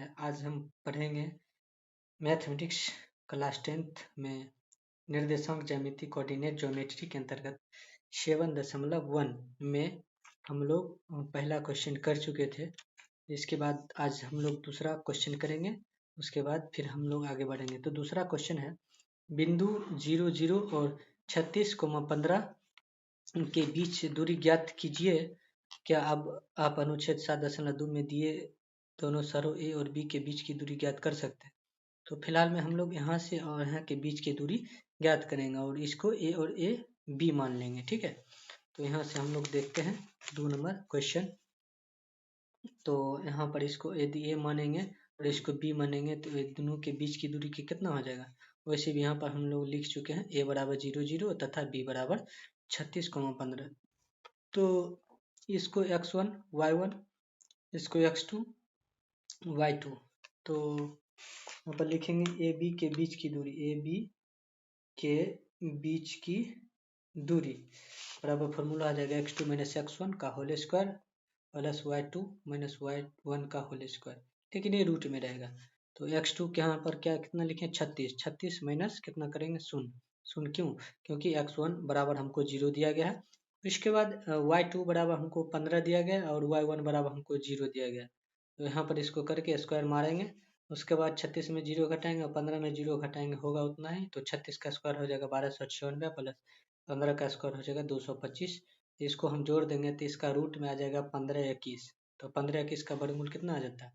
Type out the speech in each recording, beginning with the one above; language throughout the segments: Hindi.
आज हम पढ़ेंगे मैथमेटिक्स क्लास 10th में निर्देशांक ज्यामिति कोऑर्डिनेट ज्योमेट्री के अंतर्गत 7.1 में हम लोग पहला क्वेश्चन कर चुके थे। इसके बाद आज हम लोग दूसरा क्वेश्चन करेंगे, उसके बाद फिर हम लोग आगे बढ़ेंगे। तो दूसरा क्वेश्चन है, बिंदु 0, 0 और 36,15 के बीच दूरी ज्ञात कीजिए। क्या अब आप अनुच्छेद 7.2 में दिए दोनों सरों ए और बी के बीच की दूरी ज्ञात कर सकते हैं। तो फिलहाल में हम लोग यहाँ से और यहाँ के बीच की दूरी ज्ञात करेंगे और इसको ए और ए बी मान लेंगे, ठीक है। तो यहाँ से हम लोग देखते हैं 2 नंबर क्वेश्चन। तो यहाँ पर इसको यदि ए मानेंगे और इसको बी मानेंगे तो ये दोनों के बीच की दूरी की कितना हो जाएगा। वैसे भी यहाँ पर हम लोग लिख चुके हैं ए बराबर 0, 0 तथा बी बराबर 36,15। तो इसको x1 y1, इसको x2 y2। तो यहाँ पर लिखेंगे ए बी के बीच की दूरी, ए बी के बीच की दूरी बराबर फॉर्मूला आ जाएगा x2 माइनस x1 का whole square plus y2 minus y1 का होल स्क्वायर, लेकिन ये रूट में रहेगा। तो x2 के यहाँ पर क्या कितना लिखें 36, 36 माइनस कितना करेंगे 0, 0 क्यों, क्योंकि x1 बराबर हमको 0 दिया गया है। इसके बाद y2 बराबर हमको 15 दिया गया और y1 बराबर हमको 0 दिया गया। तो यहाँ पर इसको करके स्क्वायर मारेंगे, उसके बाद 36 में 0 घटाएंगे और 15 में 0 घटाएंगे, होगा उतना ही। तो 36 का स्क्वायर हो जाएगा 1296 प्लस 15 का स्क्वायर हो जाएगा 225। इसको हम जोड़ देंगे तो इसका रूट में आ जाएगा 1521। तो 1521 का वर्गमूल कितना आ जाता है,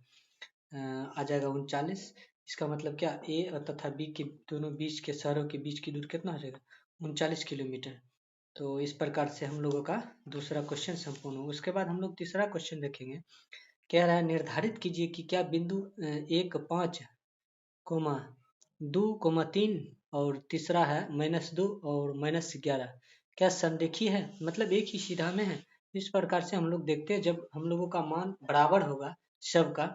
आ जाएगा 39। इसका मतलब क्या, ए तथा बी के दोनों बीच के शहरों के बीच की दूरी कितना हो जाएगा 39 किलोमीटर। तो इस प्रकार से हम लोगों का दूसरा क्वेश्चन संपूर्ण हो। उसके बाद हम लोग तीसरा क्वेश्चन देखेंगे। कह रहा है निर्धारित कीजिए कि क्या बिंदु 1, 5, 2, 3 और तीसरा है -2 और -11 क्या संरेखी है, मतलब एक ही सीधा में है। इस प्रकार से हम लोग देखते हैं, जब हम लोगों का मान बराबर होगा सबका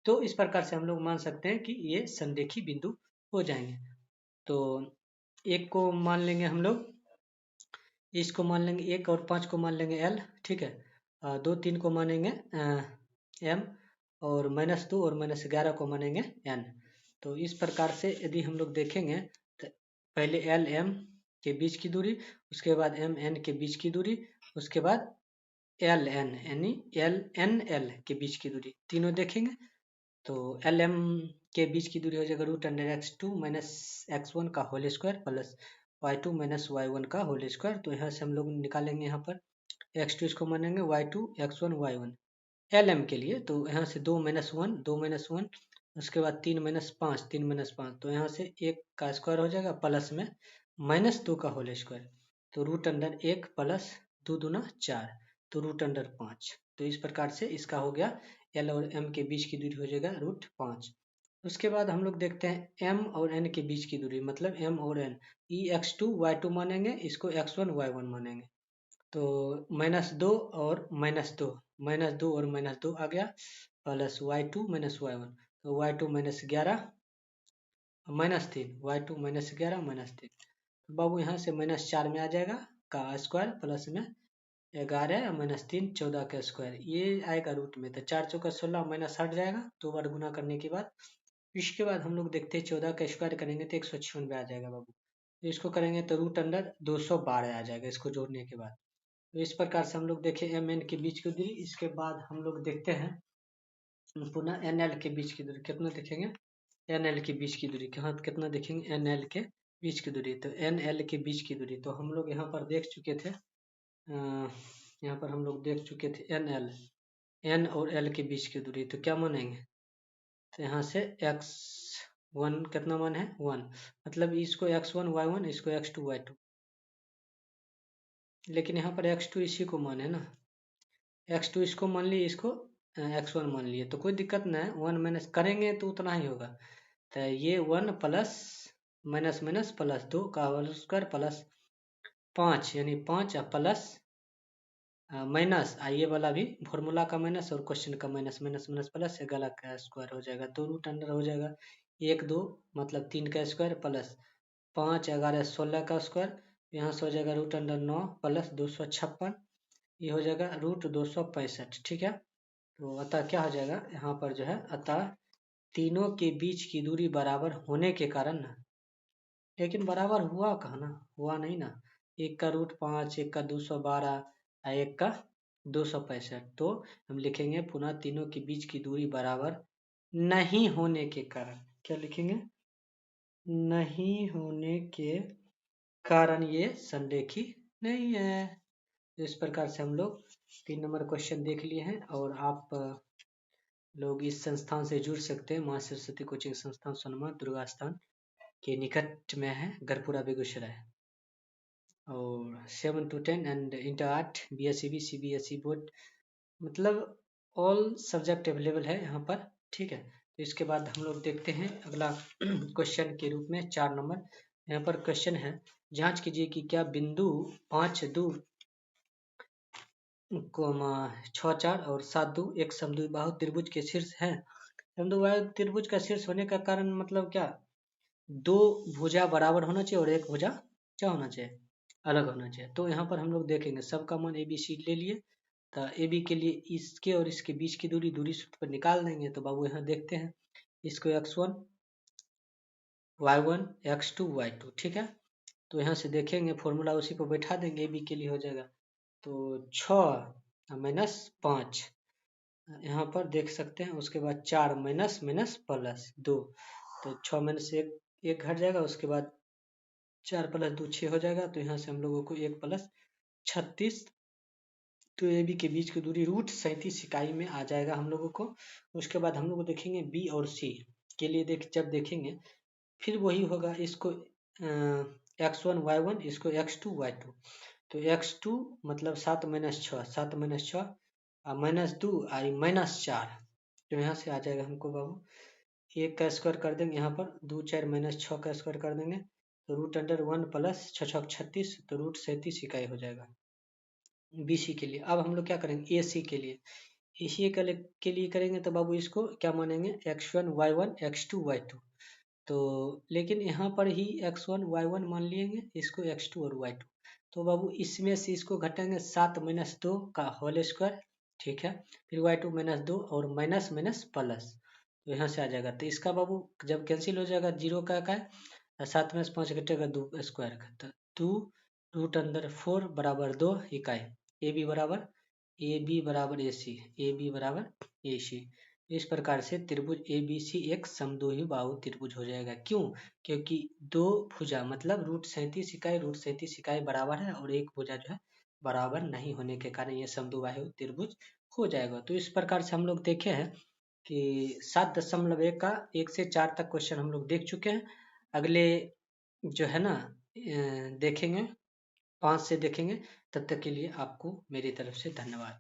तो इस प्रकार से हम लोग मान सकते हैं कि ये संरेखी बिंदु हो जाएंगे। तो एक को मान लेंगे हम लोग, इसको मान लेंगे 1 और 5 को मान लेंगे L, ठीक है। 2, 3 को मानेंगे M और -2 और -11 को मानेंगे N। तो इस प्रकार से यदि हम लोग देखेंगे तो पहले L M के बीच की दूरी, उसके बाद M N के बीच की दूरी, उसके बाद L N यानी L N L के बीच की दूरी, तीनों देखेंगे। तो L M के बीच की दूरी हो जाएगा √x2 माइनस x1 का whole square plus y2 minus y1 का होल स्क्वायर। तो यहाँ से हम लोग निकालेंगे, यहाँ पर x2 इसको मानेंगे y2 x1 y1 LM के लिए। तो यहाँ से 2 - 1, उसके बाद 3 - 5, 3 - 5, तो यहाँ से 1 का स्क्वायर हो जाएगा प्लस में -2 का होल स्क्वायर। तो √1 प्लस 2 दूना 4, तो √5। तो इस प्रकार से इसका हो गया L और M के बीच की दूरी हो जाएगा √5। उसके बाद हम लोग देखते हैं M और N के बीच की दूरी, मतलब M और N, ये x2 y2 मानेंगे, इसको x1 y1 मानेंगे। तो -2 और -2, -2 और -2 आ गया प्लस y2 माइनस y1, तो y2 -11 -3, y2 -11 -3। तो बाबू यहाँ से -4 में आ जाएगा का स्क्वायर प्लस में 11 -3 14 का स्क्वायर, ये आएगा रूट में। तो 4 चौका 16 माइनस हट जाएगा 2 बार गुना करने के बाद। इसके बाद हम लोग देखते हैं 14 का स्क्वायर करेंगे तो 196 आ जाएगा बाबू। तो इसको करेंगे तो √212 आ जाएगा इसको जोड़ने के बाद। तो इस प्रकार से हम लोग देखें एम एन के बीच की दूरी। इसके बाद हम लोग देखते हैं पुनः एन एल के बीच की दूरी, कितना देखेंगे एन एल के बीच की दूरी, कहाँ कितना देखेंगे एन एल के बीच की दूरी। तो एन एल के बीच की दूरी तो हम लोग यहाँ पर देख चुके थे, यहाँ पर हम लोग देख चुके थे एन और एल के बीच की दूरी। तो क्या मानेंगे, तो यहाँ से x1 कितना मान है 1, मतलब इसको x1 y1, इसको x2 y2, लेकिन यहाँ पर x2 इसी को मान है ना, x2 इसको मान लिए, इसको x1 मान लिए, तो कोई दिक्कत नहीं है। 1 माइनस करेंगे तो उतना ही होगा। तो ये 1 प्लस माइनस माइनस प्लस 2 का होल स्क्वायर प्लस 5 यानी 5 प्लस माइनस ये वाला भी फॉर्मूला का माइनस और क्वेश्चन का माइनस, माइनस माइनस प्लस 11 का स्क्वायर हो जाएगा। तो रूट अंडर हो जाएगा 1 2 मतलब 3 का स्क्वायर प्लस 5 11 16 का स्क्वायर, यहाँ से हो जाएगा रूट अंडर 9 प्लस 256, ये हो जाएगा √265, ठीक है। तो अतः क्या हो जाएगा यहाँ पर जो है, अतः तीनों के बीच की दूरी बराबर होने के कारण ना, लेकिन बराबर हुआ कहाँ ना, हुआ नहीं ना। एक का रूट 5, एक का 212 और एक का 265। तो हम लिखेंगे पुनः तीनों के बीच की दूरी बराबर नहीं होने के कारण, क्या लिखेंगे, नहीं होने के कारण ये संरेखी नहीं है। इस प्रकार से हम लोग 3 नंबर क्वेश्चन देख लिए हैं। और आप लोग इस संस्थान से जुड़ सकते हैं, माँ सरस्वती कोचिंग संस्थान सोनमा दुर्गा स्थान के निकट में है, गरपुरा बेगूसराय। और 7 to 10 and inter 8 BSEB CBSE board, मतलब ऑल सब्जेक्ट अवेलेबल है यहाँ पर, ठीक है। तो इसके बाद हम लोग देखते हैं अगला क्वेश्चन के रूप में 4 नंबर। यहाँ पर क्वेश्चन है, जांच कीजिए कि क्या बिंदु 5, 2, 6, 4 और 7, 2 एक समद्विबाहु त्रिभुज के शीर्ष है। समद्विबाहु त्रिभुज का शीर्ष होने का कारण मतलब क्या, दो भुजा बराबर होना चाहिए और एक भुजा क्या होना चाहिए, अलग होना चाहिए। तो यहाँ पर हम लोग देखेंगे सबका मान ABC ले लिए, तो AB के लिए इसके और इसके बीच की दूरी सूत्र पर निकाल देंगे। तो बाबू यहाँ देखते हैं, इसको x1 y1 x2 y2, ठीक है। तो यहाँ से देखेंगे फॉर्मूला उसी पर बैठा देंगे, AB के लिए हो जाएगा तो 6 माइनस 5, यहाँ पर देख सकते हैं। उसके बाद 4 माइनस माइनस प्लस 2, तो 6 माइनस 1 घट जाएगा। उसके बाद 4 प्लस 2 6 हो जाएगा। तो यहाँ से हम लोगों को 1 प्लस 36, तो ए बी के बीच की दूरी रूट 37 इकाई में आ जाएगा हम लोगों को। उसके बाद हम लोग देखेंगे बी और सी के लिए, जब देखेंगे फिर वही होगा, इसको x1 y1, इसको x2 y2। तो x2 मतलब 7 माइनस 6, 7 माइनस 6 माइनस 2 आई माइनस 4। तो यहाँ से आ जाएगा हमको बाबू, 1 का स्क्वायर कर देंगे यहाँ पर, 2 4 माइनस 6 का स्क्वायर कर देंगे, तो रूट अंडर 1 प्लस 6 6 36, तो रूट 37 इकाई हो जाएगा BC के लिए। अब हम लोग क्या करेंगे AC के लिए, AC के लिए करेंगे तो बाबू इसको क्या मानेंगे, x1 y1 x2 y2। तो लेकिन यहाँ पर ही x1 y1 मान लेंगे, इसको x2 और y2। तो बाबू इसमें से इसको घटाएंगे 7 माइनस 2 का होल स्क्वायर, ठीक है। फिर y2 माइनस 2 और माइनस माइनस प्लस, तो यहाँ से आ जाएगा। तो इसका बाबू जब कैंसिल हो जाएगा, 0 का है, 7 में से 5 घटेगा 2 स्क्वायर का, तो 2 रूट अंदर 4 बराबर 2 इकाई। ए बी बराबर ए बी बराबर ए सी। इस प्रकार से त्रिभुज ABC एक समद्विबाहु त्रिभुज हो जाएगा। क्यों, क्योंकि दो भुजा मतलब रूट 37 इकाई बराबर है और एक भुजा जो है बराबर नहीं होने के कारण ये समद्विबाहु त्रिभुज हो जाएगा। तो इस प्रकार से हम लोग देखे हैं कि 7.1 का 1 से 4 तक क्वेश्चन हम लोग देख चुके हैं। अगले जो है ना देखेंगे, 5 से देखेंगे। तब तक के लिए आपको मेरी तरफ से धन्यवाद।